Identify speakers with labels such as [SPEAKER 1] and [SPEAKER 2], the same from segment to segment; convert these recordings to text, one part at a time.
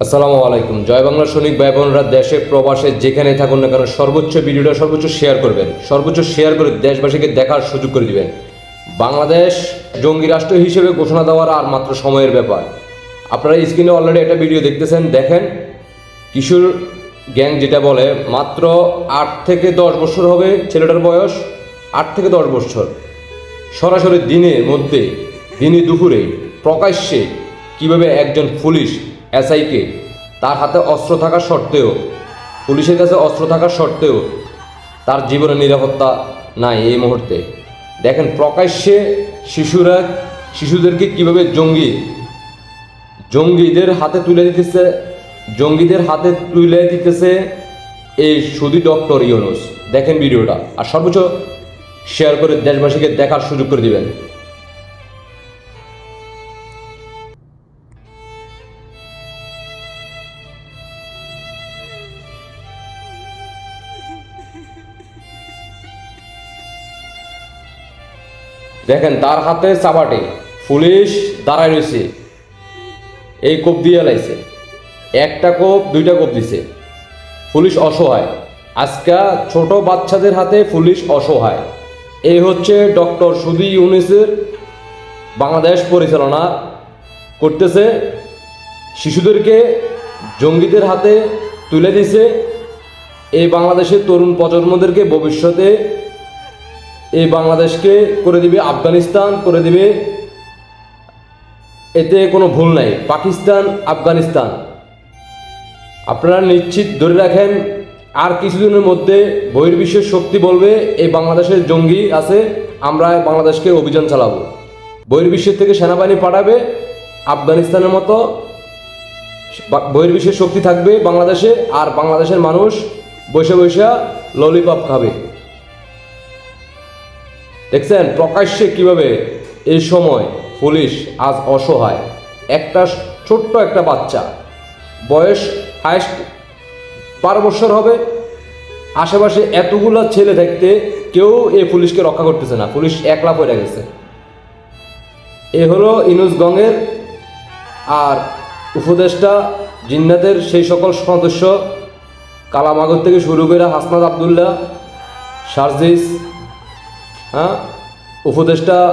[SPEAKER 1] আসসালামু আলাইকুম। জয় বাংলা সৈনিক ভাই বোনরা দেশে প্রবাসে যেখানে থাকুন না কেন সর্বোচ্চ ভিডিওটা সর্বোচ্চ শেয়ার করবেন, সর্বোচ্চ শেয়ার করে দেশবাসীকে দেখার সুযোগ করে দিবেন। বাংলাদেশ জঙ্গি রাষ্ট্র হিসেবে ঘোষণা দেওয়ার আর মাত্র সময়ের ব্যাপার। আপনারা স্ক্রিনে অলরেডি একটা ভিডিও দেখতেছেন, দেখেন কিশোর গ্যাং যেটা বলে মাত্র 8 থেকে 10 বছর হবে ছেলেটার বয়স, 8 থেকে 10 বছর। সরাসরি দিনের মধ্যে দিনে দুপুরে প্রকাশ্যে কিভাবে একজন পুলিশ এসআইকে তার হাতে অস্ত্র থাকা সত্ত্বেও, পুলিশের কাছে অস্ত্র থাকা সত্ত্বেও তার জীবনের নিরাপত্তা নাই এই মুহূর্তে। দেখেন প্রকাশ্যে শিশুদেরকে কিভাবে জঙ্গিদের হাতে তুলে দিতেছে এই সুদী ডক্টর ইউনূস। দেখেন ভিডিওটা আর সর্বোচ্চ শেয়ার করে দেশবাসীকে দেখার সুযোগ করে দিবেন। দেখেন তার হাতে চাবাটে, পুলিশ দাঁড়ায় রয়েছে, এই কোপ দিয়ে লাইছে, একটা কোপ দুইটা কোপ দিছে। পুলিশ অসহায়, আজকে ছোট বাচ্চাদের হাতে পুলিশ অসহায়। এই হচ্ছে ডক্টর সুদী ইউনূসের বাংলাদেশ পরিচালনা করতেছে, শিশুদেরকে জঙ্গিদের হাতে তুলে দিছে। এই বাংলাদেশের তরুণ প্রজন্মদেরকে ভবিষ্যতে এই বাংলাদেশকে করে দিবে আফগানিস্তান, করে দিবে, এতে কোনো ভুল নাই। পাকিস্তান, আফগানিস্তান আপনারা নিশ্চিত ধরে রাখেন, আর কিছুদিনের মধ্যে বহির্বিশ্বের শক্তি বলবে এই বাংলাদেশের জঙ্গি আছে, আমরা বাংলাদেশকে অভিযান চালাবো। বহির্বিশ্বের থেকে সেনাবাহিনী পাঠাবে, আফগানিস্তানের মতো বহির্বিশ্বের শক্তি থাকবে বাংলাদেশে, আর বাংলাদেশের মানুষ বসে বসে ললিপপ খাবে। দেখছেন প্রকাশ্যে কিভাবে এই সময় পুলিশ আজ অসহায়। একটা ছোট্ট একটা বাচ্চা, বয়স হাইস্ট 12 বছর হবে, আশেপাশে এতগুলো ছেলে থাকতে কেউ এই পুলিশকে রক্ষা করতেছে না, পুলিশ একলা পড়ে গেছে। এ হলো ইউনূস গংয়ের আর উপদেষ্টা জিন্নাতের সেই সকল সদস্য, কালামাগর থেকে শুরু করে হাসনাত আবদুল্লাহ, সার্জিস, উপদেষ্টাদের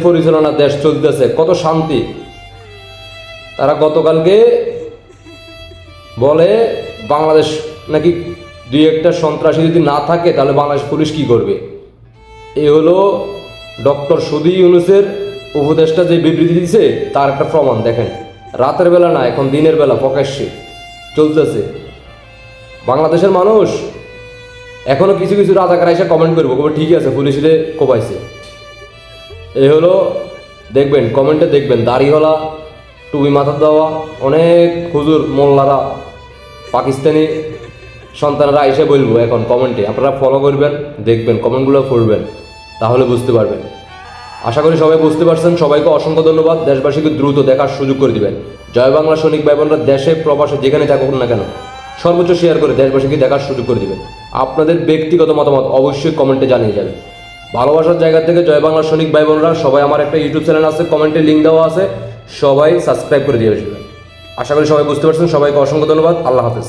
[SPEAKER 1] পরিচালনা দেশ চলতেছে, কত শান্তি। তারা গতকালকে বলে বাংলাদেশ নাকি দুই একটা সন্ত্রাসী যদি না থাকে তাহলে বাংলাদেশ পুলিশ কি করবে। এ হলো ডক্টর সুদী ইউনূসের উপদেষ্টা যে বিবৃতি দিছে তার একটা প্রমাণ। দেখেন রাতের বেলা না, এখন দিনের বেলা প্রকাশ্যে চলতেছে। বাংলাদেশের মানুষ এখনো কিছু কিছু রাজাকার এসে কমেন্ট করবো, ঠিকই আছে পুলিশে কোপাইছে। এই হলো দেখবেন, কমেন্টে দেখবেন দাড়িওয়ালা, টুপি মাথা দেওয়া অনেক হুজুর মোল্লারা, পাকিস্তানি সন্তানরা এসে বলবো এখন কমেন্টে। আপনারা ফলো করবেন, দেখবেন, কমেন্টগুলো পড়বেন, তাহলে বুঝতে পারবেন। আশা করি সবাই বুঝতে পারছেন। সবাইকে অসংখ্য ধন্যবাদ। দেশবাসীকে দ্রুত দেখার সুযোগ করে দিবেন। জয় বাংলা সৈনিক ভাই বোনরা দেশে প্রবাসে যেখানে থাকুন না কেন সর্বোচ্চ শেয়ার করে দেশবাসীকে দেখার সুযোগ করে দিবেন। আপনাদের ব্যক্তিগত মতামত অবশ্যই কমেন্টে জানিয়ে যাবেন। ভালোবাসার জায়গা থেকে জয় বাংলা সৈনিক ভাই বোনরা সবাই, আমার একটা ইউটিউব চ্যানেল আছে, কমেন্টে লিঙ্ক দেওয়া আছে, সবাই সাবস্ক্রাইব করে দিয়ে আসবেন। আশা করি সবাই বুঝতে পারছেন। সবাইকে অসংখ্য ধন্যবাদ। আল্লাহ হাফেজ।